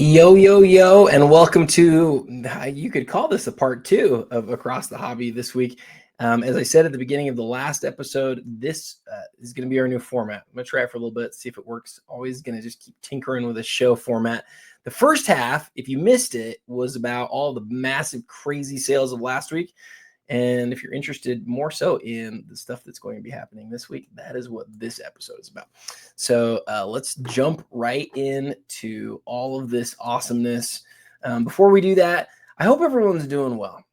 Yo, yo, yo, and welcome to, you could call this a part two of Across the Hobby this week. As I said at the beginning of the last episode, this is going to be our new format. I'm going to try it for a little bit, see if it works. Always going to just keep tinkering with a show format. The first half, if you missed it, was about all the massive, crazy sales of last week. And if you're interested more so in the stuff that's going to be happening this week, that is what this episode is about. So let's jump right into all of this awesomeness. Before we do that, I hope everyone's doing well.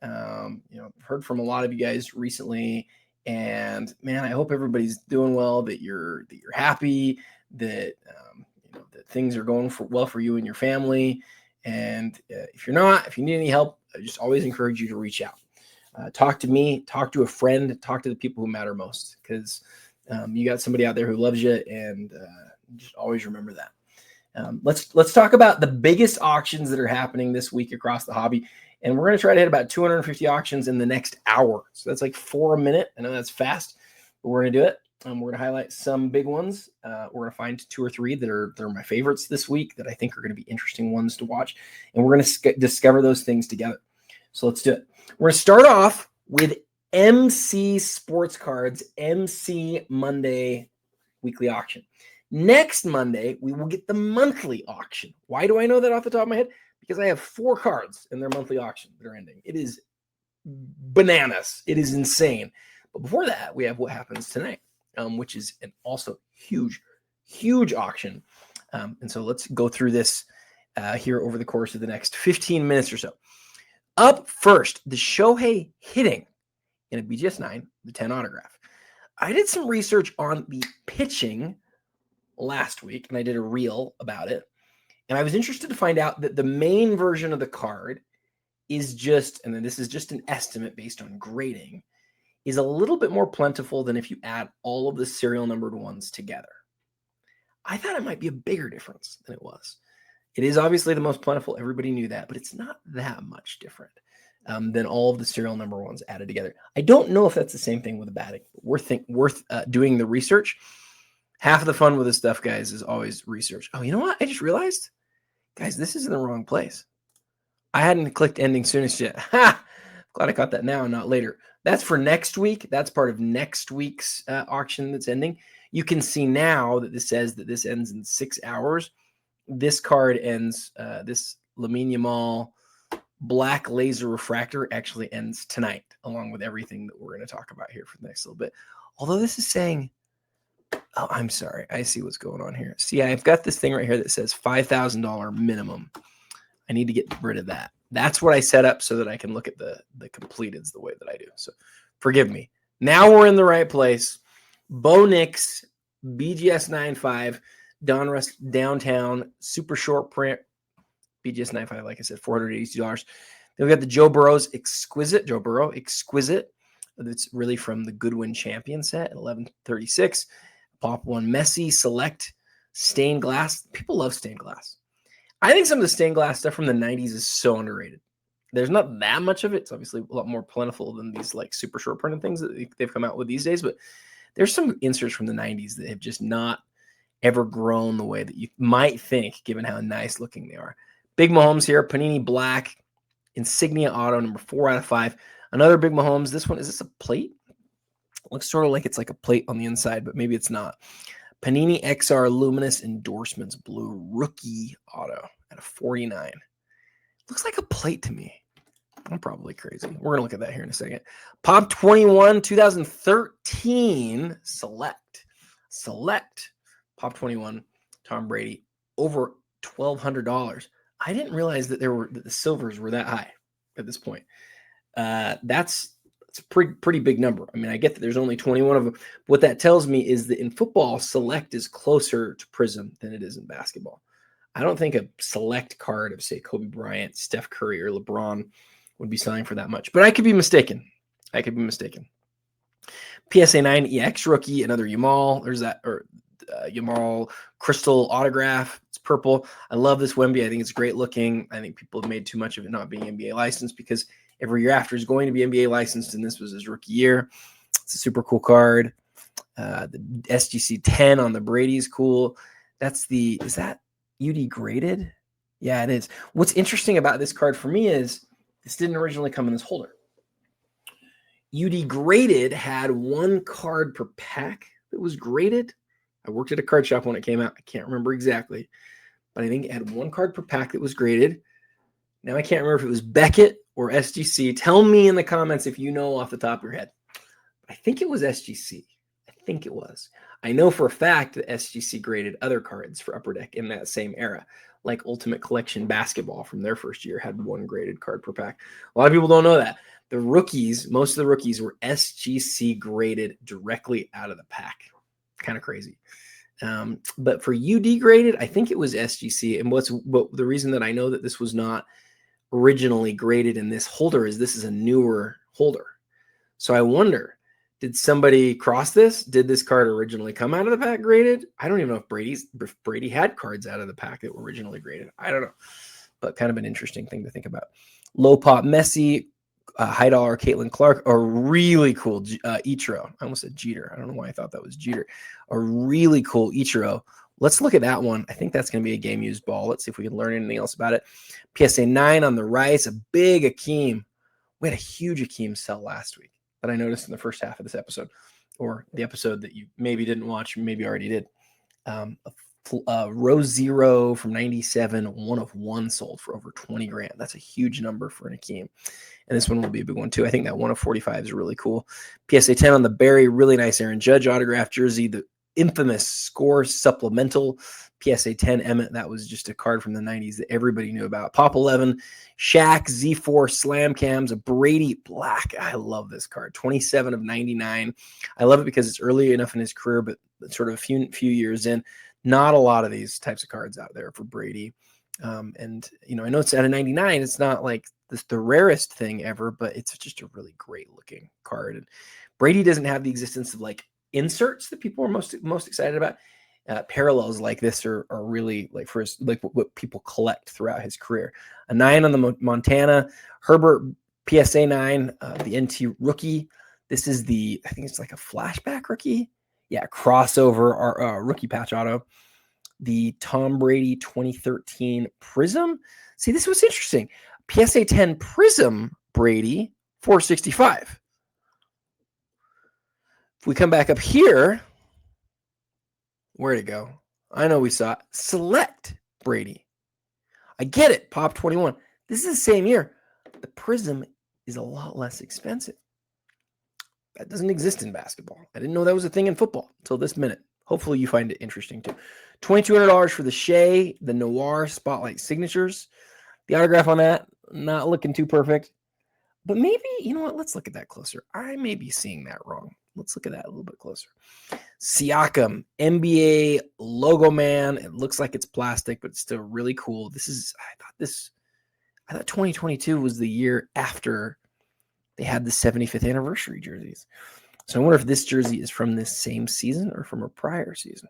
I've heard from a lot of you guys recently, and man, I hope everybody's doing well. That you're happy. That that things are going well for you and your family. And if you're not, if you need any help, I just always encourage you to reach out. Talk to me, talk to a friend, talk to the people who matter most, because you got somebody out there who loves you, and just always remember that. Let's talk about the biggest auctions that are happening this week across the hobby. And we're going to try to hit about 250 auctions in the next hour. So that's like 4 a minute. I know that's fast, but we're going to do it. We're going to highlight some big ones. We're going to find 2 or 3 that are my favorites this week that I think are going to be interesting ones to watch. And we're going to discover those things together. So let's do it. We're going to start off with MC Sports Cards, MC Monday weekly auction. Next Monday, we will get the monthly auction. Why do I know that off the top of my head? Because I have 4 cards in their monthly auction that are ending. It is bananas. It is insane. But before that, we have what happens tonight, which is an also huge, huge auction. And so let's go through this here over the course of the next 15 minutes or so. Up first, the Shohei hitting in a BGS 9, the 10 autograph. I did some research on the pitching last week, and I did a reel about it. And I was interested to find out that the main version of the card is just, and then this is just an estimate based on grading, is a little bit more plentiful than if you add all of the serial numbered ones together. I thought it might be a bigger difference than it was. It is obviously the most plentiful. Everybody knew that, but it's not that much different than all of the serial number ones added together. I don't know if that's the same thing with the batting. Worth doing the research. Half of the fun with this stuff, guys, is always research. Oh, you know what? I just realized, guys, this is in the wrong place. I hadn't clicked ending soonest yet. Ha! Glad I caught that now and not later. That's for next week. That's part of next week's auction that's ending. You can see now that this says that this ends in 6 hours. This card ends, this Lamine Yamal black laser refractor actually ends tonight, along with everything that we're going to talk about here for the next little bit. Although this is saying, oh, I'm sorry. I see what's going on here. See, I've got this thing right here that says $5,000 minimum. I need to get rid of that. That's what I set up so that I can look at the completeds the way that I do. So forgive me. Now we're in the right place. Bo Nix, BGS 9.5, Donruss Downtown, super short print, BGS 9.5, like I said, $482. Then we got the Joe Burrow Exquisite. That's really from the Goodwin Champion set at $1136. Pop 1 Messi Select stained glass. People love stained glass. I think some of the stained glass stuff from the 90s is so underrated. There's not that much of it. It's obviously a lot more plentiful than these like super short printed things that they've come out with these days, but there's some inserts from the 90s that have just not ever grown the way that you might think, given how nice looking they are. Big Mahomes here, Panini Black, Insignia Auto, number 4 out of 5. Another Big Mahomes. This one, is this a plate? Looks sort of like it's like a plate on the inside, but maybe it's not. Panini XR Luminous Endorsements Blue Rookie Auto at a 49. Looks like a plate to me. I'm probably crazy. We're going to look at that here in a second. Pop 21 2013 Select. Pop 21 Tom Brady over $1,200. I didn't realize that that the silvers were that high at this point. That's a pretty big number. I mean, I get that there's only 21 of them. What that tells me is that in football, Select is closer to Prism than it is in basketball. I don't think a Select card of, say, Kobe Bryant, Steph Curry, or LeBron would be selling for that much. But I could be mistaken. PSA 9 EX rookie, another Yamal. There's that, or Yamal crystal autograph. It's purple. I love this Wemby. I think it's great looking. I think people have made too much of it not being NBA licensed, because every year after is going to be NBA licensed, and this was his rookie year. It's a super cool card. The SGC 10 on the Brady is cool. is that UD graded? Yeah, it is. What's interesting about this card for me is this didn't originally come in this holder. UD graded had one card per pack that was graded. I worked at a card shop when it came out. I can't remember exactly, but I think it had one card per pack that was graded. Now I can't remember if it was Beckett or SGC. Tell me in the comments if you know off the top of your head. I think it was SGC. I think it was. I know for a fact that SGC graded other cards for Upper Deck in that same era, like Ultimate Collection Basketball from their first year had one graded card per pack. A lot of people don't know that. The rookies, most of the rookies were SGC graded directly out of the pack. Kind of crazy. But for UD graded, I think it was SGC. And the reason that I know that this was not originally graded in this holder is this is a newer holder. So I wonder, did somebody cross this? Did this card originally come out of the pack graded? I don't even know if Brady had cards out of the pack that were originally graded. I don't know, but kind of an interesting thing to think about. Low pop Messi, high dollar Caitlin Clark, a really cool Ichiro. I almost said Jeter. I don't know why I thought that was Jeter. A really cool Ichiro. Let's look at that one. I think that's going to be a game used ball. Let's see if we can learn anything else about it. PSA 9 on the Rice, a big Akeem. We had a huge Akeem sell last week that I noticed in the first half of this episode, or the episode that you maybe didn't watch, maybe already did. Row 0 from 97, 1 of 1 sold for over 20 grand. That's a huge number for an Akeem. And this one will be a big one too. I think that 1 of 45 is really cool. PSA 10 on the Barry, really nice Aaron Judge autograph jersey. The infamous score supplemental PSA 10 Emmett. That was just a card from the 90s that everybody knew about. Pop 11, Shaq, Z4, Slam Cams, a Brady Black. I love this card. 27 of 99. I love it because it's early enough in his career, but sort of a few years in. Not a lot of these types of cards out there for Brady. And, you know, I know it's out of 99. It's not like the rarest thing ever, but it's just a really great looking card. And Brady doesn't have the existence of like inserts that people are most excited about. Parallels like this are really like for his, like what people collect throughout his career. A 9 on the Montana, Herbert PSA 9, the NT rookie. This is I think it's like a flashback rookie. Yeah, crossover rookie patch auto. The Tom Brady 2013 Prism. See, this was interesting. PSA 10 Prism Brady 465. If we come back up here, where'd it go? I know we saw it. Select Brady. I get it. Pop 21. This is the same year. The Prism is a lot less expensive. That doesn't exist in basketball. I didn't know that was a thing in football until this minute. Hopefully you find it interesting too. $2,200 for the Shea, the Noir Spotlight Signatures. The autograph on that, not looking too perfect. But maybe, you know what? Let's look at that closer. I may be seeing that wrong. Let's look at that a little bit closer. Siakam, NBA Logo Man. It looks like it's plastic, but it's still really cool. I thought 2022 was the year after they had the 75th anniversary jerseys. So I wonder if this jersey is from this same season or from a prior season.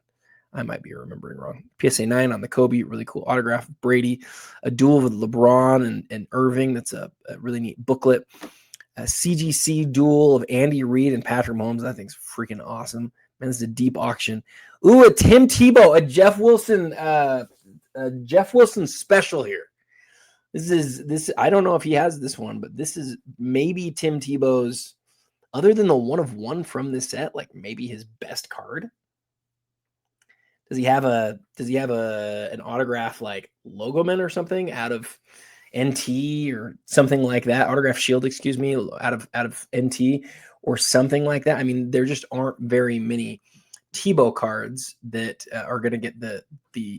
I might be remembering wrong. PSA 9 on the Kobe, really cool autograph of Brady. A duel with LeBron and Irving. That's a really neat booklet. A CGC duel of Andy Reid and Patrick Mahomes. That thing's freaking awesome. Man, this is a deep auction. Ooh, a Tim Tebow, a Jeff Wilson special here. This. I don't know if he has this one, but this is maybe Tim Tebow's, other than the 1 of 1 from this set, like maybe his best card. Does he have an autograph like Logo Man or something out of NT or something like that? Autograph Shield, excuse me, out of NT or something like that. I mean, there just aren't very many Tebow cards that are going to get the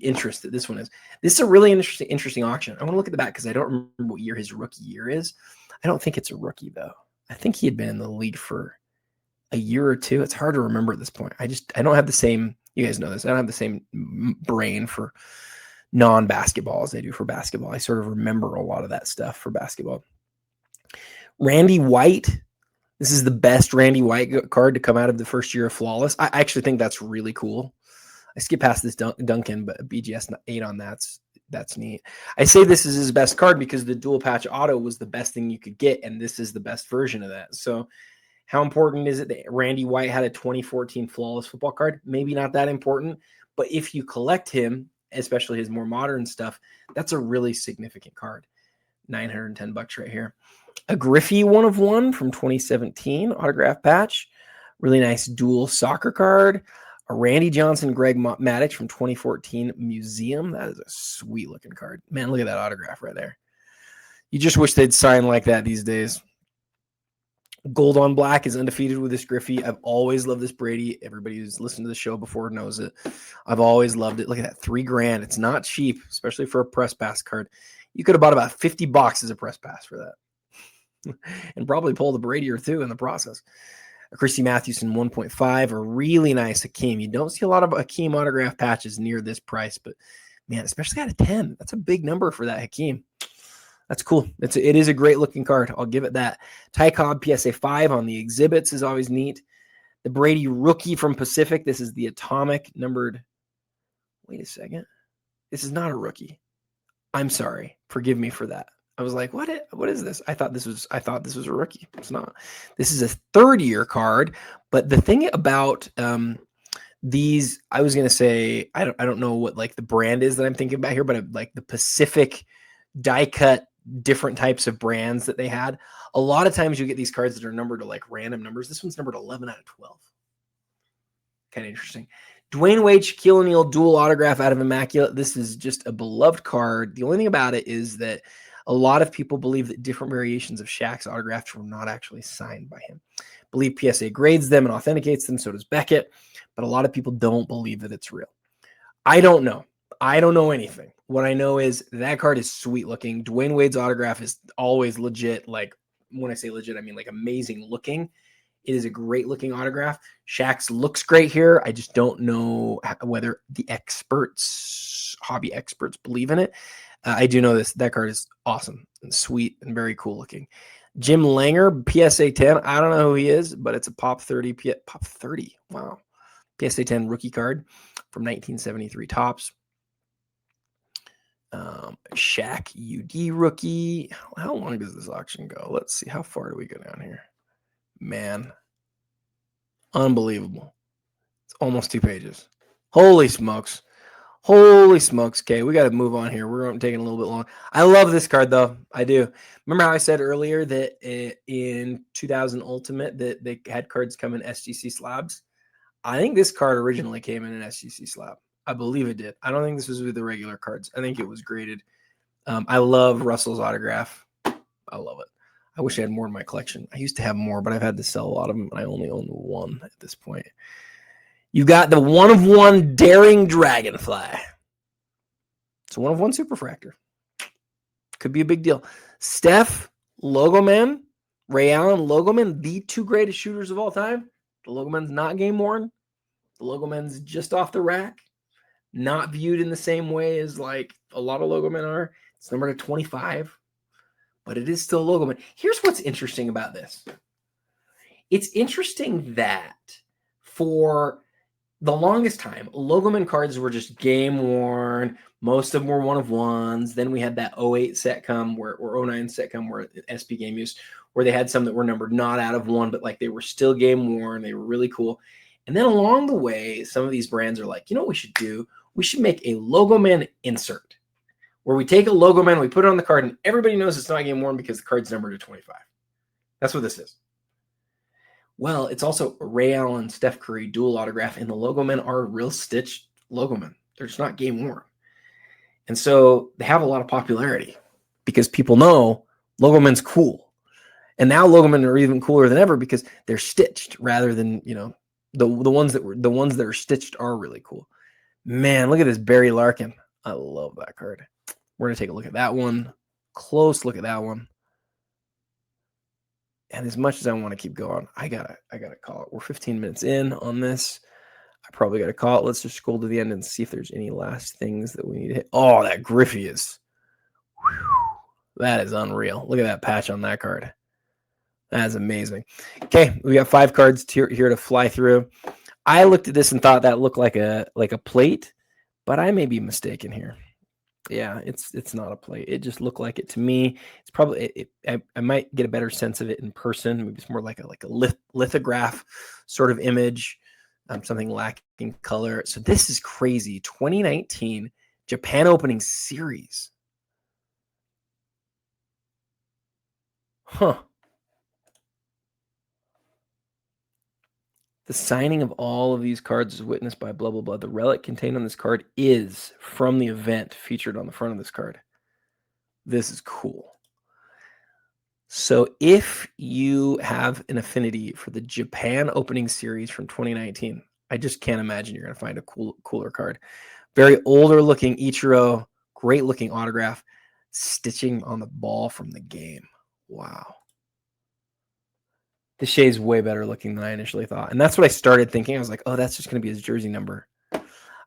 interest that this one is. This is a really interesting auction. I want to look at the back because I don't remember what year his rookie year is. I don't think it's a rookie though. I think he had been in the league for a year or two. It's hard to remember at this point. I don't have the same, you guys know this, I don't have the same brain for non-basketball as I do for basketball. I sort of remember a lot of that stuff for basketball. Randy White. This is the best Randy White card to come out of the first year of Flawless. I actually think that's really cool. I skipped past this Duncan, but BGS 8 on that's neat. I say this is his best card because the dual patch auto was the best thing you could get, and this is the best version of that. So how important is it that Randy White had a 2014 Flawless football card? Maybe not that important, But if you collect him, especially his more modern stuff, that's a really significant card. $910 right here. A Griffey 1/1 from 2017 autograph patch. Really nice dual soccer card. A Randy Johnson, Greg Maddux from 2014 Museum. That is a sweet looking card. Man, look at that autograph right there. You just wish they'd sign like that these days. Gold on black is undefeated with this Griffey. I've always loved this Brady. Everybody who's listened to the show before knows it. I've always loved it. Look at that, $3,000. It's not cheap, especially for a press pass card. You could have bought about 50 boxes of press pass for that. And probably pulled a Brady or two in the process. A Christy Mathewson 1.5, a really nice Hakeem. You don't see a lot of Hakeem autograph patches near this price, but man, especially at a 10, that's a big number for that Hakeem. That's cool. It is a great looking card. I'll give it that. Ty Cobb PSA 5 on the exhibits is always neat. The Brady rookie from Pacific. This is the atomic numbered. Wait a second. This is not a rookie. I'm sorry. Forgive me for that. I was like, what is this? I thought this was a rookie. It's not. This is a third-year card. But the thing about these, I was gonna say, I don't know what like the brand is that I'm thinking about here, but like the Pacific die cut different types of brands that they had. A lot of times you get these cards that are numbered to like random numbers. This one's numbered 11 out of 12. Kind of interesting. Dwayne Wade, Shaquille O'Neal dual autograph out of Immaculate. This is just a beloved card. The only thing about it is that a lot of people believe that different variations of Shaq's autographs were not actually signed by him. Believe PSA grades them and authenticates them, so does Beckett. But a lot of people don't believe that it's real. I don't know. I don't know anything. What I know is that card is sweet looking. Dwayne Wade's autograph is always legit. Like when I say legit, I mean like amazing looking. It is a great looking autograph. Shaq's looks great here. I just don't know whether the experts, hobby experts, believe in it. I do know this. That card is awesome and sweet and very cool looking. Jim Langer, PSA 10. I don't know who he is, but it's a Pop 30. Pop 30. Wow. PSA 10 rookie card from 1973 Topps. Shaq UD rookie. How long does this auction go? Let's see. How far do we go down here? Man. Unbelievable. It's almost 2 pages. Holy smokes. Holy smokes. Okay, we got to move on here. We're taking a little bit long. I love this card, though. I do. Remember how I said earlier that in 2000 Ultimate that they had cards come in SGC slabs? I think this card originally came in an SGC slab. I believe it did. I don't think this was with the regular cards. I think it was graded. I love Russell's autograph. I love it. I wish I had more in my collection. I used to have more, but I've had to sell a lot of them. I only own one at this point. You got the 1/1 Daring Dragonfly. It's a 1/1 Superfractor. Could be a big deal. Steph, Logoman, Ray Allen, Logoman, the 2 greatest shooters of all time. The Logoman's not game worn. The Logoman's just off the rack. Not viewed in the same way as like a lot of Logomen are. It's numbered to 25, but it is still a Logoman. Here's what's interesting about this. It's interesting that for the longest time, Logoman cards were just game worn. Most of them were 1/1s. Then we had that 08 set come or 09 set come where SP Game Use, where they had some that were numbered not out of 1, but like they were still game worn. They were really cool. And then along the way, some of these brands are like, you know what we should do? We should make a Logoman insert where we take a Logoman, we put it on the card, and everybody knows it's not game worn because the card's numbered to 25. That's what this is. Well, it's also a Ray Allen, Steph Curry dual autograph, and the Logomen are real stitched Logomen. They're just not game worn. And so they have a lot of popularity because people know Logomen's cool. And now Logomen are even cooler than ever because they're stitched rather than, you know, the ones that are stitched are really cool. Man, look at this Barry Larkin. I love that card. We're going to take a look at that one. Close look at that one. And as much as I want to keep going, I gotta call it. We're 15 minutes in on this. I probably got to call it. Let's just scroll to the end and see if there's any last things that we need to hit. Oh, that Griffey is. That is unreal. Look at that patch on that card. That is amazing. Okay, we got 5 cards here to fly through. I looked at this and thought that looked like a plate, but I may be mistaken here. Yeah, it's not a plate. It just looked like it to me. It's probably I might get a better sense of it in person. Maybe it's more like a lithograph sort of image. something lacking color. So this is crazy. 2019 Japan opening series. Huh. The signing of all of these cards is witnessed by blah, blah, blah. The relic contained on this card is from the event featured on the front of this card. This is cool. So if you have an affinity for the Japan opening series from 2019, I just can't imagine you're going to find a cooler card. Very older looking Ichiro, great looking autograph, stitching on the ball from the game. Wow. The shade's way better looking than I initially thought. And that's what I started thinking. I was like, oh, that's just going to be his jersey number.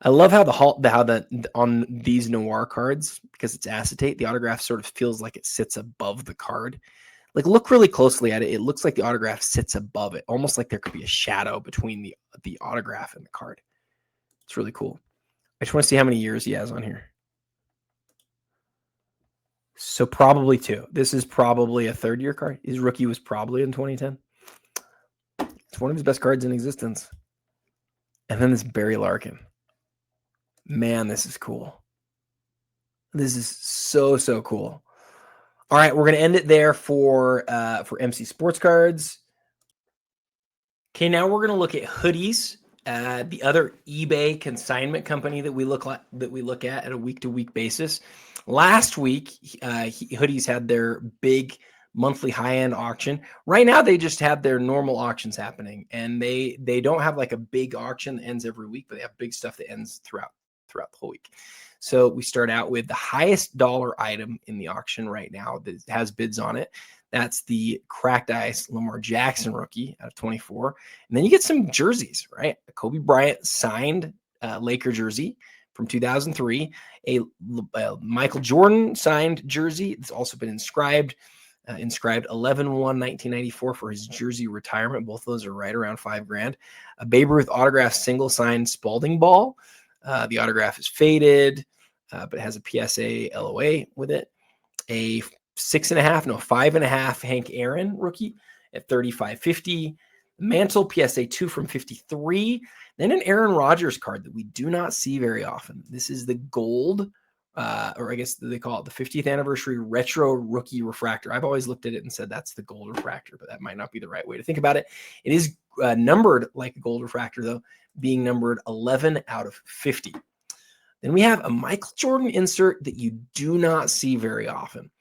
I love how on these noir cards, because it's acetate, the autograph sort of feels like it sits above the card. Like, look really closely at it. It looks like the autograph sits above it, almost like there could be a shadow between the autograph and the card. It's really cool. I just want to see how many years he has on here. So probably 2. This is probably a third-year card. His rookie was probably in 2010. It's one of his best cards in existence. And then this Barry Larkin. Man, this is cool. This is so, so cool. All right, we're going to end it there for MC Sports Cards. Okay, now we're going to look at Hoodies, the other eBay consignment company that we look at a week-to-week basis. Last week, Hoodies had their big monthly high-end auction. Right now, they just have their normal auctions happening, and they don't have like a big auction that ends every week, but they have big stuff that ends throughout the whole week. So we start out with the highest dollar item in the auction right now that has bids on it. That's the Cracked Ice Lamar Jackson rookie out of 24. And then you get some jerseys, right? A Kobe Bryant signed Laker jersey from 2003. A Michael Jordan signed jersey. It's also been inscribed 11/1/1994 for his jersey retirement. Both of those are right around $5,000. A Babe Ruth autograph single signed Spalding ball. The autograph is faded, but it has a PSA LOA with it. A 5.5 Hank Aaron rookie at $35.50. Mantle PSA 2 from 53. Then an Aaron Rodgers card that we do not see very often. This is the gold, or I guess they call it the 50th anniversary retro rookie refractor. I've always looked at it and said that's the gold refractor, but that might not be the right way to think about it. It is numbered like a gold refractor, though, being numbered 11 out of 50. Then we have a Michael Jordan insert that you do not see very often.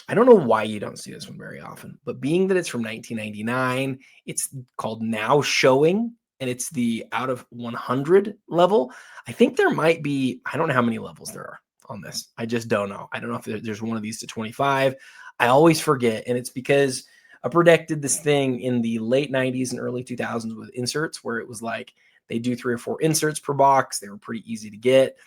I don't know why you don't see this one very often, but being that it's from 1999, it's called Now Showing, and it's the out of 100 level. I think there might be, I don't know how many levels there are on this. I just don't know. I don't know if there's one of these to 25. I always forget, and it's because I predicted this thing in the late 90s and early 2000s with inserts where it was like they do 3 or 4 inserts per box. They were pretty easy to get.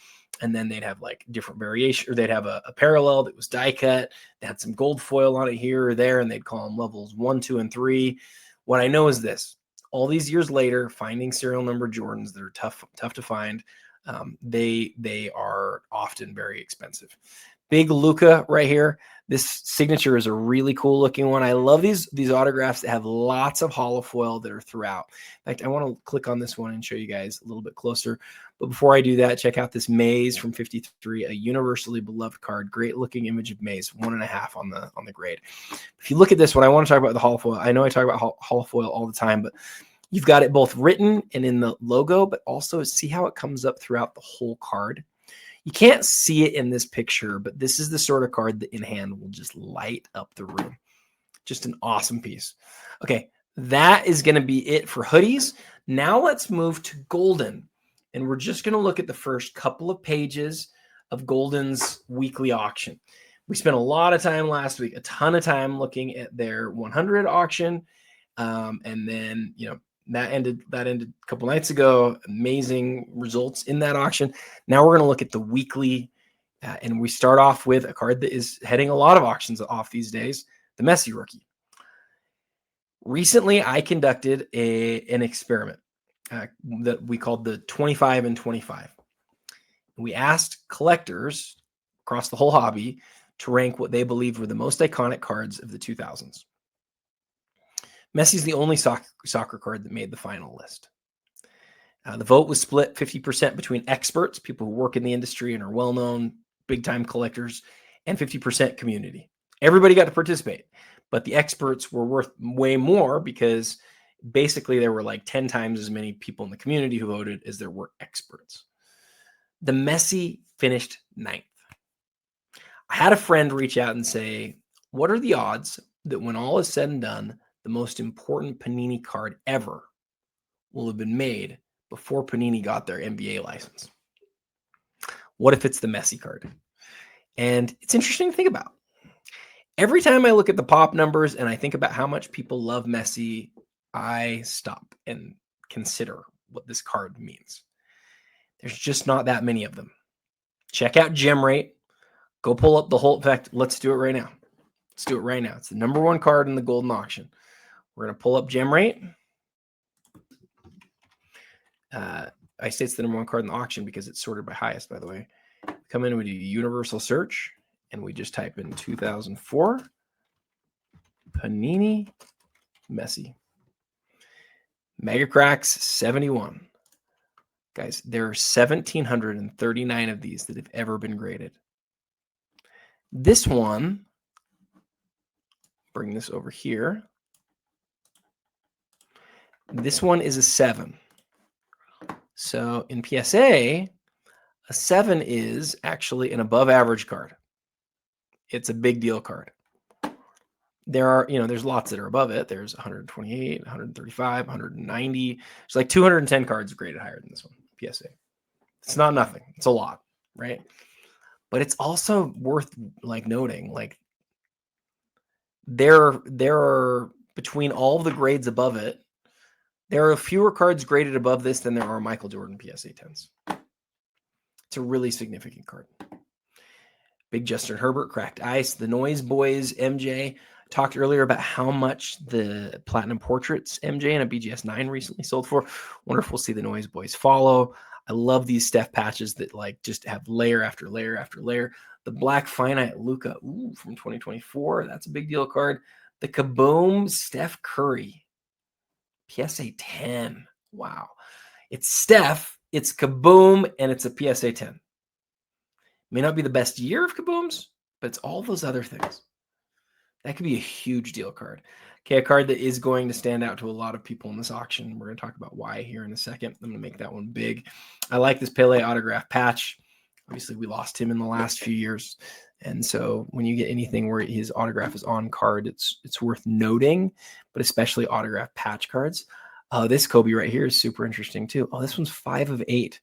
And then they'd have like different variation, or they'd have a parallel that was die cut. They had some gold foil on it here or there, and they'd call them levels 1, 2, and 3. What I know is this: all these years later, finding serial number Jordans that are tough to find, they are often very expensive. Big Luka right here. This signature is a really cool looking one. I love these autographs that have lots of holofoil that are throughout. In fact, I want to click on this one and show you guys a little bit closer. But before I do that, check out this Maze from 53, a universally beloved card. Great looking image of Maze, 1.5 on the grade. If you look at this one, I want to talk about the holofoil. I know I talk about holofoil all the time, but you've got it both written and in the logo, but also see how it comes up throughout the whole card. You can't see it in this picture, but this is the sort of card that in hand will just light up the room. Just an awesome piece. Okay, that is going to be it for Hoodies. Now let's move to Goldin, and we're just going to look at the first couple of pages of Goldin's weekly auction. We spent a lot of time last week, a ton of time looking at their 100 auction, and then, that ended a couple nights ago. Amazing results in that auction. Now we're going to look at the weekly, and we start off with a card that is heading a lot of auctions off these days, the Messi rookie. Recently, I conducted an experiment that we called the 25 and 25. We asked collectors across the whole hobby to rank what they believed were the most iconic cards of the 2000s. Messi's the only soccer card that made the final list. The vote was split 50% between experts, people who work in the industry and are well-known, big-time collectors, and 50% community. Everybody got to participate, but the experts were worth way more because basically there were like 10 times as many people in the community who voted as there were experts. The Messi finished 9th. I had a friend reach out and say, what are the odds that when all is said and done, the most important Panini card ever will have been made before Panini got their NBA license? What if it's the Messi card? And it's interesting to think about. Every time I look at the pop numbers and I think about how much people love Messi, I stop and consider what this card means. There's just not that many of them. Check out gem rate. Go pull up the whole. In fact, let's do it right now. Let's do it right now. It's the number one card in the Goldin auction. We're going to pull up gem rate. I say it's the number one card in the auction because it's sorted by highest, by the way. Come in, we do universal search, and we just type in 2004 Panini Messi. Mega Cracks 71. Guys, there are 1,739 of these that have ever been graded. This one, bring this over here. This one is a 7. So in PSA, a 7 is actually an above average card. It's a big deal card. There are, there's lots that are above it. There's 128, 135, 190. There's like 210 cards graded higher than this one, PSA. It's not nothing. It's a lot, right? But it's also worth noting, there are between all the grades above it, there are fewer cards graded above this than there are Michael Jordan PSA 10s. It's a really significant card. Big Justin Herbert, Cracked Ice, the Noise Boys, MJ. Talked earlier about how much the Platinum Portraits MJ and a BGS 9 recently sold for. Wonder if we'll see the Noise Boys follow. I love these Steph patches that just have layer after layer after layer. The Black Finite Luka, from 2024. That's a big deal card. The Kaboom Steph Curry, PSA 10. Wow. It's Steph, it's Kaboom, and it's a PSA 10. May not be the best year of Kabooms, but it's all those other things. That could be a huge deal card. Okay, a card that is going to stand out to a lot of people in this auction. We're going to talk about why here in a second. I'm going to make that one big. I like this Pele autograph patch. Obviously, we lost him in the last few years. And so when you get anything where his autograph is on card, it's worth noting, but especially autograph patch cards. This Kobe right here is super interesting too. Oh, this one's 5 of 8.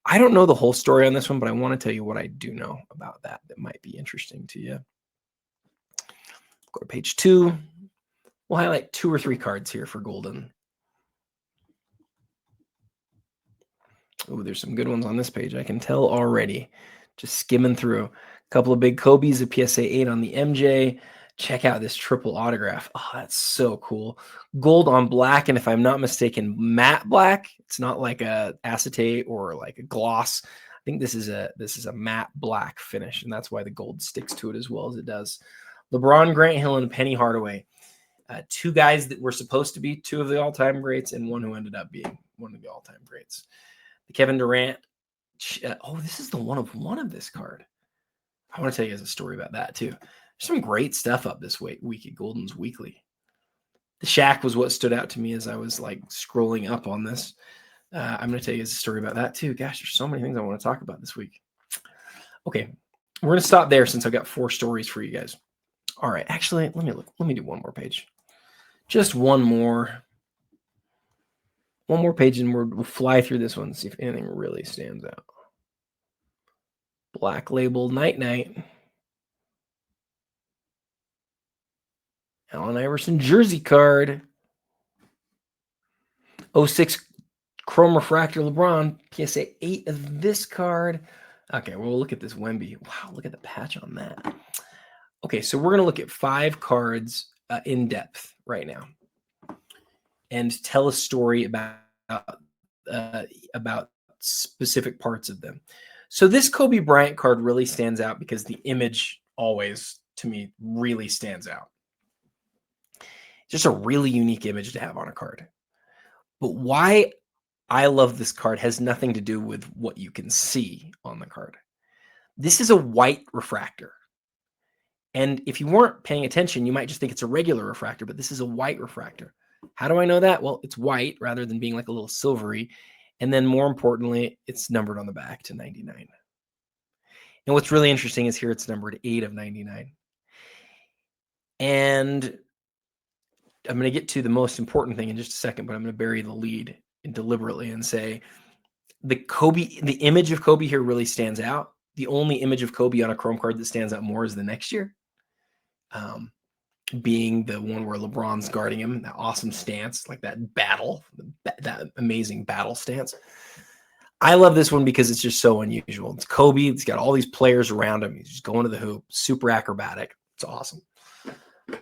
I don't know the whole story on this one, but I want to tell you what I do know about that might be interesting to you. Go to page 2. We'll highlight 2 or 3 cards here for Goldin. Oh, there's some good ones on this page. I can tell already. Just skimming through. A couple of big Kobe's, a PSA 8 on the MJ. Check out this triple autograph. Oh, that's so cool. Gold on black, and if I'm not mistaken, matte black. It's not like a acetate or like a gloss. I think this is a matte black finish, and that's why the gold sticks to it as well as it does. LeBron, Grant Hill, and Penny Hardaway. 2 guys that were supposed to be 2 of the all-time greats, and one who ended up being one of the all-time greats. The Kevin Durant. This is the 1 of 1 of this card. I want to tell you guys a story about that too. There's some great stuff up this week at Goldin's Weekly. The Shaq was what stood out to me as I was scrolling up on this. I'm going to tell you guys a story about that too. Gosh, there's so many things I want to talk about this week. Okay, we're going to stop there since I've got 4 stories for you guys. All right, actually, let me do one more page. Just one more page, and we'll fly through this one and see if anything really stands out. Black Label Night Night. Allen Iverson jersey card. 06 Chrome Refractor LeBron. PSA 8 of this card. Okay, well, we'll look at this Wemby. Wow, look at the patch on that. Okay, so we're going to look at 5 cards in depth right now and tell a story about specific parts of them. So this Kobe Bryant card really stands out because the image always, to me, really stands out. Just a really unique image to have on a card. But why I love this card. It has nothing to do with what you can see on the card. This is a white refractor. And if you weren't paying attention, you might just think it's a regular refractor, but this is a white refractor. How do I know that? Well, it's white rather than being like a little silvery. And then more importantly, it's numbered on the back to 99. And what's really interesting is here it's numbered 8 of 99. And I'm going to get to the most important thing in just a second, but I'm going to bury the lead deliberately and say the image of Kobe here really stands out. The only image of Kobe on a Chrome card that stands out more is the next year. Being the one where LeBron's guarding him, that awesome stance, like that battle, that amazing battle stance. I love this one because it's just so unusual. It's Kobe. It's got all these players around him. He's just going to the hoop, super acrobatic. It's awesome.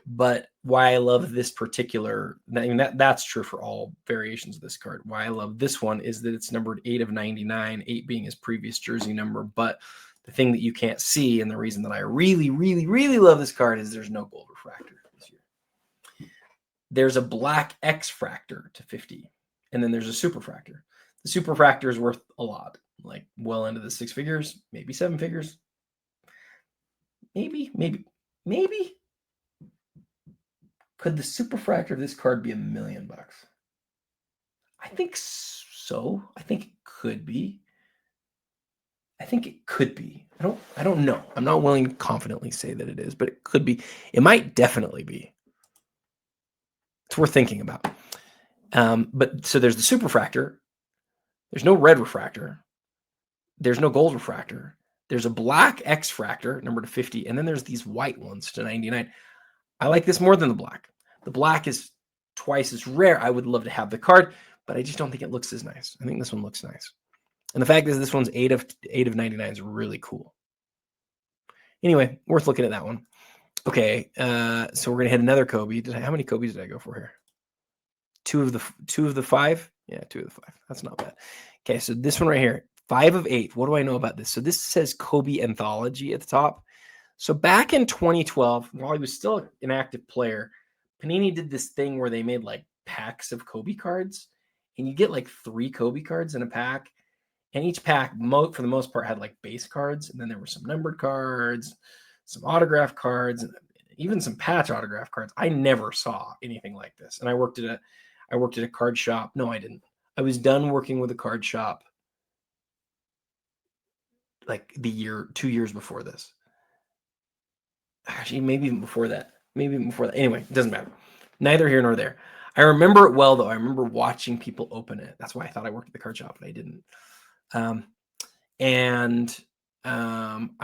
But why I love this particular, I mean, that's true for all variations of this card. Why I love this one is that it's numbered 8 of 99, 8 being his previous jersey number. But the thing that you can't see, and the reason that I really, really, really love this card is there's no gold refractor this year. There's a black X fractor to 50, and then there's a super fractor. The super fractor is worth a lot, like well into the 6 figures, maybe 7 figures. Maybe. Could the superfractor of this card be $1 million? I think so. I think it could be. I don't know. I'm not willing to confidently say that it is, but it could be. It might definitely be. It's worth thinking about. But so there's the superfractor. There's no red refractor. There's no gold refractor. There's a black X fractor, number to 50, and then there's these white ones to 99. I like this more than the black. The black is twice as rare. I would love to have the card, but I just don't think it looks as nice. I think this one looks nice. And the fact is this one's 8 of 99 is really cool. Anyway, worth looking at that one. Okay, so we're going to hit another Kobe. How many Kobes did I go for here? Two of the 5? Yeah, 2 of the 5. That's not bad. Okay, so this one right here, 5 of 8. What do I know about this? So this says Kobe Anthology at the top. So back in 2012, while he was still an active player, Panini did this thing where they made like packs of Kobe cards, and you get like 3 Kobe cards in a pack. And each pack, for the most part, had like base cards, and then there were some numbered cards, some autograph cards, and even some patch autograph cards. I never saw anything like this. And I worked at a card shop. No, I didn't. I was done working with a card shop like 2 years before this. Actually, maybe even before that. Anyway, it doesn't matter. Neither here nor there. I remember it well, though. I remember watching people open it. That's why I thought I worked at the card shop, but I didn't. I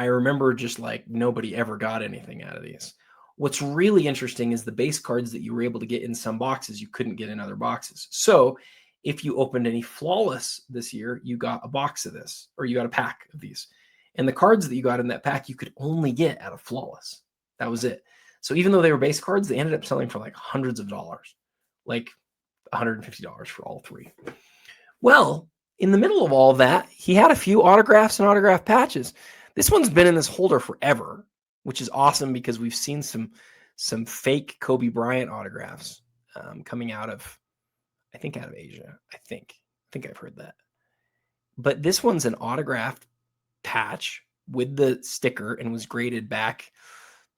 remember just like nobody ever got anything out of these. What's really interesting is the base cards that you were able to get in some boxes you couldn't get in other boxes. So if you opened any Flawless this year, you got a box of this, or you got a pack of these. And the cards that you got in that pack, you could only get out of Flawless. That was it. So even though they were base cards, they ended up selling for like hundreds of dollars, like $150 for all 3. Well, in the middle of all of that, he had a few autographs and autograph patches. This one's been in this holder forever, which is awesome because we've seen some fake Kobe Bryant autographs coming out of Asia. I think I've heard that. But this one's an autographed patch with the sticker and was graded back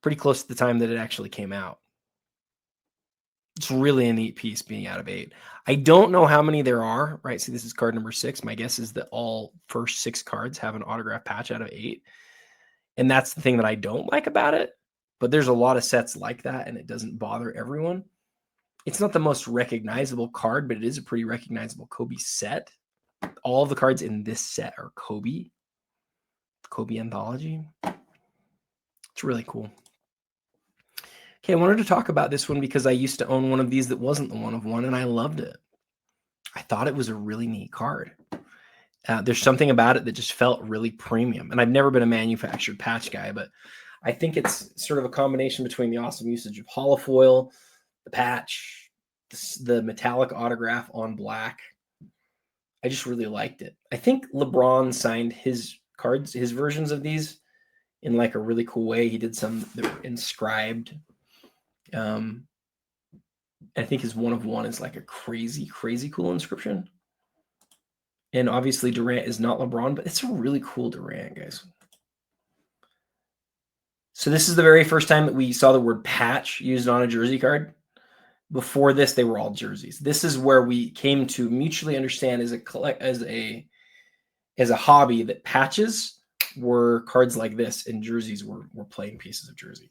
pretty close to the time that it actually came out. It's really a neat piece being out of 8. I don't know how many there are, right? See, this is card number 6. My guess is that all first 6 cards have an autograph patch out of 8. And that's the thing that I don't like about it. But there's a lot of sets like that, and it doesn't bother everyone. It's not the most recognizable card, but it is a pretty recognizable Kobe set. All of the cards in this set are Kobe Anthology. It's really cool. Okay, I wanted to talk about this one because I used to own one of these that wasn't the 1 of 1, and I loved it. I thought it was a really neat card. There's something about it that just felt really premium. And I've never been a manufactured patch guy, but I think it's sort of a combination between the awesome usage of holofoil, the patch, the metallic autograph on black. I just really liked it. I think LeBron signed his cards, his versions of these in like a really cool way. He did some that were inscribed. I think his 1 of 1 is like a crazy, crazy cool inscription. And obviously Durant is not LeBron, but it's a really cool Durant, guys. So this is the very first time that we saw the word patch used on a jersey card. Before this, they were all jerseys. This is where we came to mutually understand as a hobby that patches were cards like this and jerseys were playing pieces of jersey.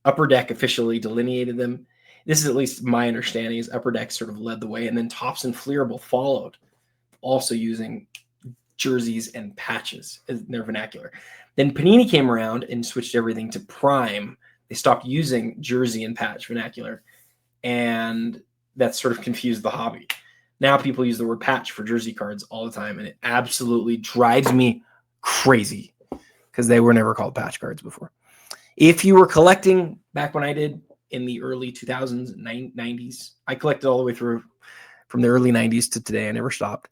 Upper Deck officially delineated them. This is at least my understanding is Upper Deck sort of led the way, and then Topps and Fleer both followed, also using jerseys and patches in their vernacular. Then Panini came around and switched everything to Prime. They stopped using jersey and patch vernacular, and that sort of confused the hobby. Now people use the word patch for jersey cards all the time, and it absolutely drives me crazy because they were never called patch cards before. If you were collecting back when I did in the early 2000s, 90s, I collected all the way through from the early 90s to today. I never stopped.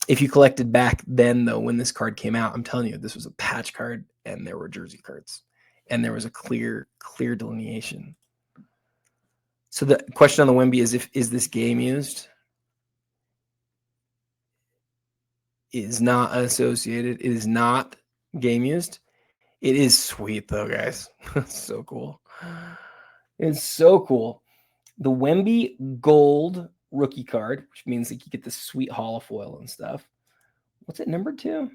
If you collected back then, though, when this card came out, I'm telling you, this was a patch card and there were jersey cards and there was a clear delineation. So the question on the Wemby is this game used? It is not associated. It is not game used. It is sweet though, guys. It's so cool. It's so cool. The Wemby gold rookie card, which means that you get the sweet holofoil and stuff. What's it numbered to?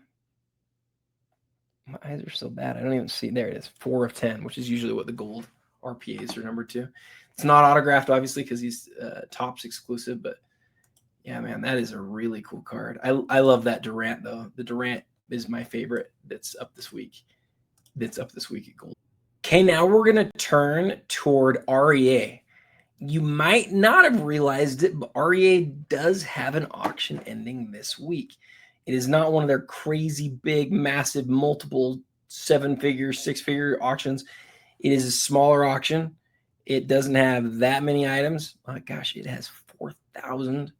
My eyes are so bad. I don't even see. There it is. 4 of 10, which is usually what the gold RPAs are numbered to. It's not autographed, obviously, because he's Topps exclusive. But yeah, man, that is a really cool card. I love that Durant, though. The Durant is my favorite that's up this week. At Gold. Okay, now we're going to turn toward REA. You might not have realized it, but REA does have an auction ending this week. It is not one of their crazy big, massive, multiple 7-figure, 6-figure auctions. It is a smaller auction. It doesn't have that many items. Oh, gosh, it has 4,000.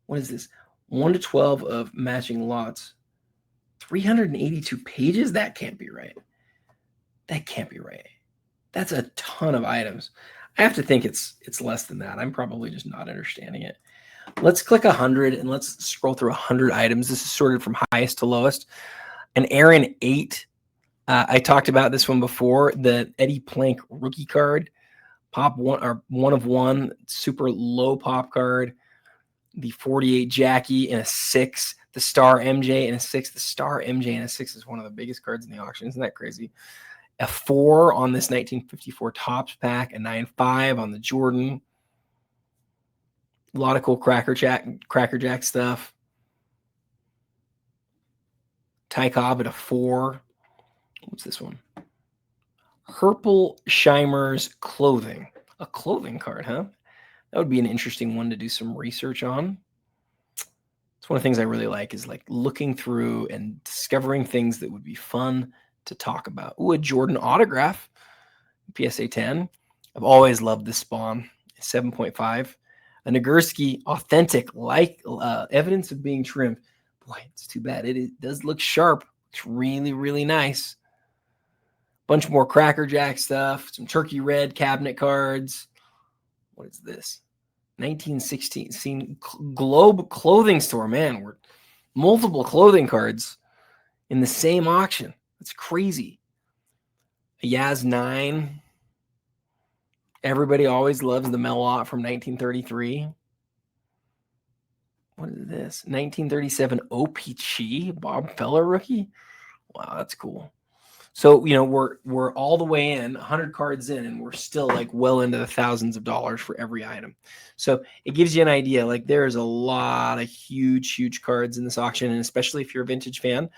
What is this? 1 to 12 of matching lots. 382 pages? That can't be right. That can't be right. That's a ton of items. I have to think it's less than that. I'm probably just not understanding it. Let's click 100 and let's scroll through 100 items. This is sorted from highest to lowest. An Aaron 8. I talked about this one before. The Eddie Plank rookie card. Pop 1 or 1 of 1. Super low pop card. The 48 Jackie in a 6. The Star MJ in a 6. The Star MJ in a 6 is one of the biggest cards in the auction. Isn't that crazy? A 4 on this 1954 Topps pack, a 9.5 on the Jordan. A lot of cool Cracker Jack stuff. Ty Cobb at a 4. What's this one? Herpelsheimer's clothing. A clothing card, huh? That would be an interesting one to do some research on. It's one of the things I really like is like looking through and discovering things that would be fun to talk about. Ooh, a Jordan autograph, PSA 10. I've always loved this Spawn, 7.5. A Nagurski authentic, like evidence of being trimmed. Boy, it's too bad. It does look sharp. It's really, really nice. Bunch more Cracker Jack stuff. Some Turkey Red cabinet cards. What is this? 1916 Globe clothing store. Man, we're multiple clothing cards in the same auction. That's crazy. A Yaz 9. Everybody always loves the Melot from 1933. What is this? 1937 OPC Bob Feller rookie. Wow, that's cool. So, we're all the way in, 100 cards in, and we're still like well into the thousands of dollars for every item. So it gives you an idea. Like there's a lot of huge cards in this auction, and especially if you're a vintage fan,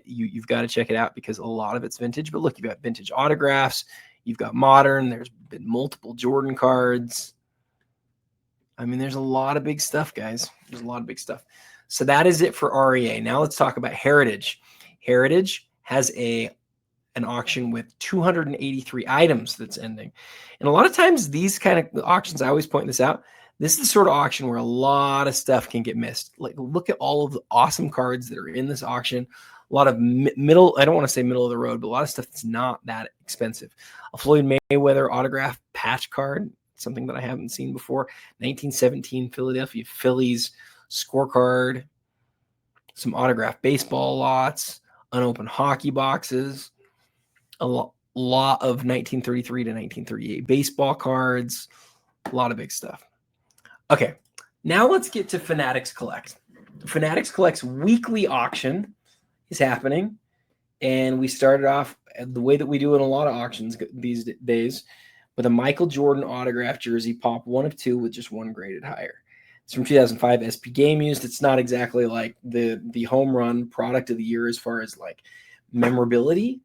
you've got to check it out because a lot of it's vintage. But look, you've got vintage autographs, you've got modern. There's been multiple Jordan cards. I mean, there's a lot of big stuff, guys. There's a lot of big stuff. So that is it for REA. Now let's talk about Heritage. Heritage has an auction with 283 items that's ending. And a lot of times these kind of auctions, I always point this out, this is the sort of auction where a lot of stuff can get missed. Like look at all of the awesome cards that are in this auction. A lot of middle, I don't want to say middle of the road, but a lot of stuff that's not that expensive. A Floyd Mayweather autograph patch card, something that I haven't seen before. 1917 Philadelphia Phillies scorecard, some autographed baseball lots, unopened hockey boxes, a lot of 1933 to 1938 baseball cards, a lot of big stuff. Okay, now let's get to Fanatics Collect. Fanatics Collect's weekly auction is happening, and we started off the way that we do in a lot of auctions these days with a Michael Jordan autographed jersey, pop 1 of 2 with just 1 graded higher. It's from 2005 SP Game Used. It's not exactly like the home run product of the year as far as like memorability,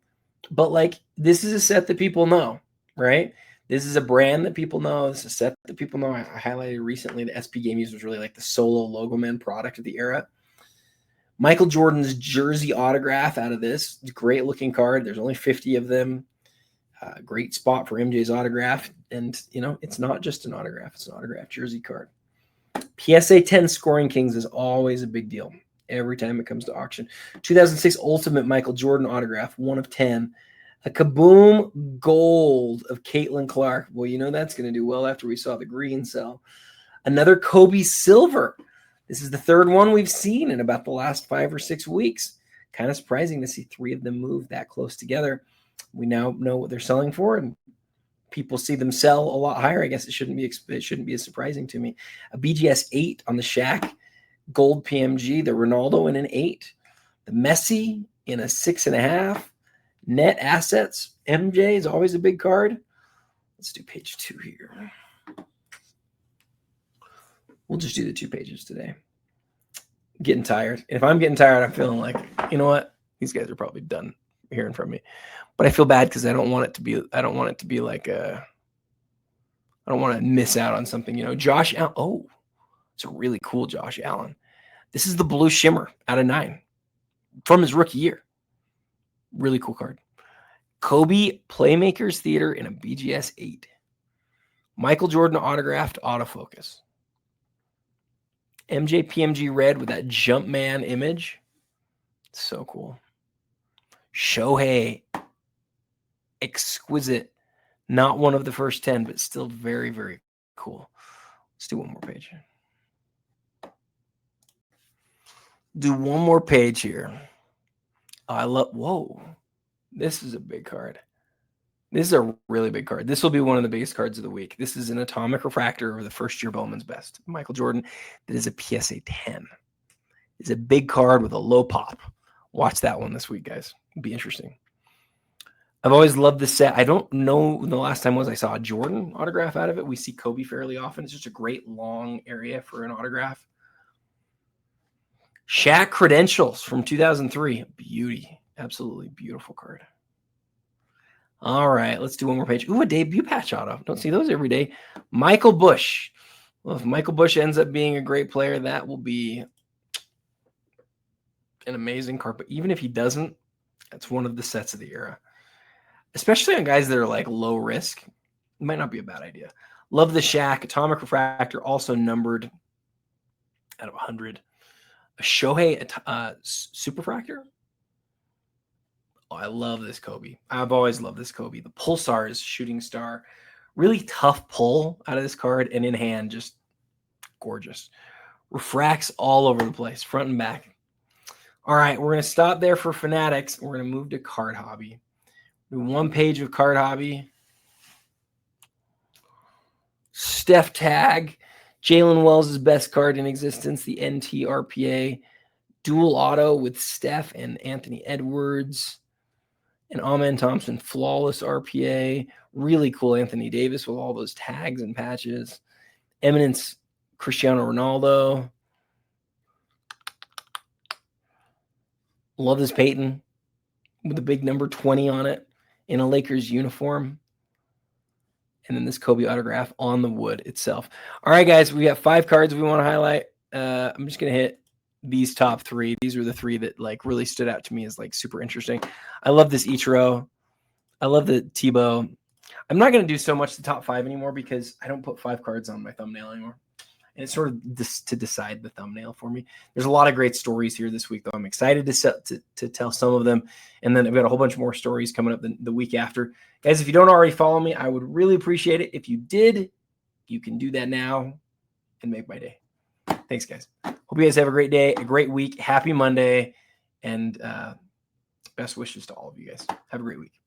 but like this is a set that people know, right? This is a brand that people know. This is a set that people know. I highlighted recently the SP Game Used was really like the solo logo man product of the era. Michael Jordan's jersey autograph out of this. Great looking card. There's only 50 of them. Great spot for MJ's autograph. And, you know, it's not just an autograph. It's an autographed jersey card. PSA 10 Scoring Kings is always a big deal every time it comes to auction. 2006 Ultimate Michael Jordan autograph, 1 of 10. A Kaboom Gold of Caitlin Clark. Well, you know that's going to do well after we saw the green sell. Another Kobe Silver. This is the 3rd one we've seen in about the last 5 or 6 weeks. Kind of surprising to see 3 of them move that close together. We now know what they're selling for, and people see them sell a lot higher. I guess it shouldn't be as surprising to me. A BGS 8 on the Shaq, gold PMG, the Ronaldo in an 8, the Messi in a 6.5, net assets. MJ is always a big card. Let's do page 2 here. We'll just do the 2 pages today. Getting tired. If I'm getting tired, I'm feeling like, you know what? These guys are probably done hearing from me. But I feel bad because I don't want it to be like I don't want to miss out on something. You know, Josh Allen. Oh, it's a really cool Josh Allen. This is the Blue Shimmer out of 9 from his rookie year. Really cool card. Kobe Playmakers Theater in a BGS 8. Michael Jordan autographed autofocus. MJ PMG red with that Jumpman image. So cool. Shohei. Exquisite. Not one of the first 10, but still very, very cool. Let's do one more page. Do one more page here. Whoa. This is a big card. This is a really big card. This will be one of the biggest cards of the week. This is an atomic refractor of the first year Bowman's Best. Michael Jordan. That is a PSA 10. It's a big card with a low pop. Watch that one this week, guys. It'll be interesting. I've always loved this set. I don't know when the last time was I saw a Jordan autograph out of it. We see Kobe fairly often. It's just a great long area for an autograph. Shaq Credentials from 2003. Beauty. Absolutely beautiful card. All right, let's do one more page. Ooh, a debut patch auto. Don't see those every day. Michael Bush. Well, if Michael Bush ends up being a great player, that will be an amazing card. But even if he doesn't, that's one of the sets of the era. Especially on guys that are like low risk. It might not be a bad idea. Love the Shaq. Atomic Refractor, also numbered out of 100. A Shohei Superfractor. Oh, I love this Kobe. I've always loved this Kobe. The Pulsar's Shooting Star. Really tough pull out of this card, and in hand, just gorgeous. Refracts all over the place, front and back. All right, we're going to stop there for Fanatics. We're going to move to Card Hobby. Do one page of Card Hobby. Steph Tag. Jalen Wells' best card in existence, the NTRPA. Dual auto with Steph and Anthony Edwards. And Amen Thompson, flawless RPA. Really cool Anthony Davis with all those tags and patches. Eminence Cristiano Ronaldo. Love this Peyton with the big number 20 on it in a Lakers uniform. And then this Kobe autograph on the wood itself. All right, guys, we got 5 cards we want to highlight. I'm just going to hit these top 3. These are the 3 that like really stood out to me as like super interesting. I love this Ichiro. I love the Tebow. I'm not going to do so much the top 5 anymore because I don't put 5 cards on my thumbnail anymore. And it's sort of to decide the thumbnail for me. There's a lot of great stories here this week, though. I'm excited to tell some of them. And then I've got a whole bunch more stories coming up the week after. Guys, if you don't already follow me, I would really appreciate it. If you did, you can do that now and make my day. Thanks, guys. Hope you guys have a great day, a great week. Happy Monday, and best wishes to all of you guys. Have a great week.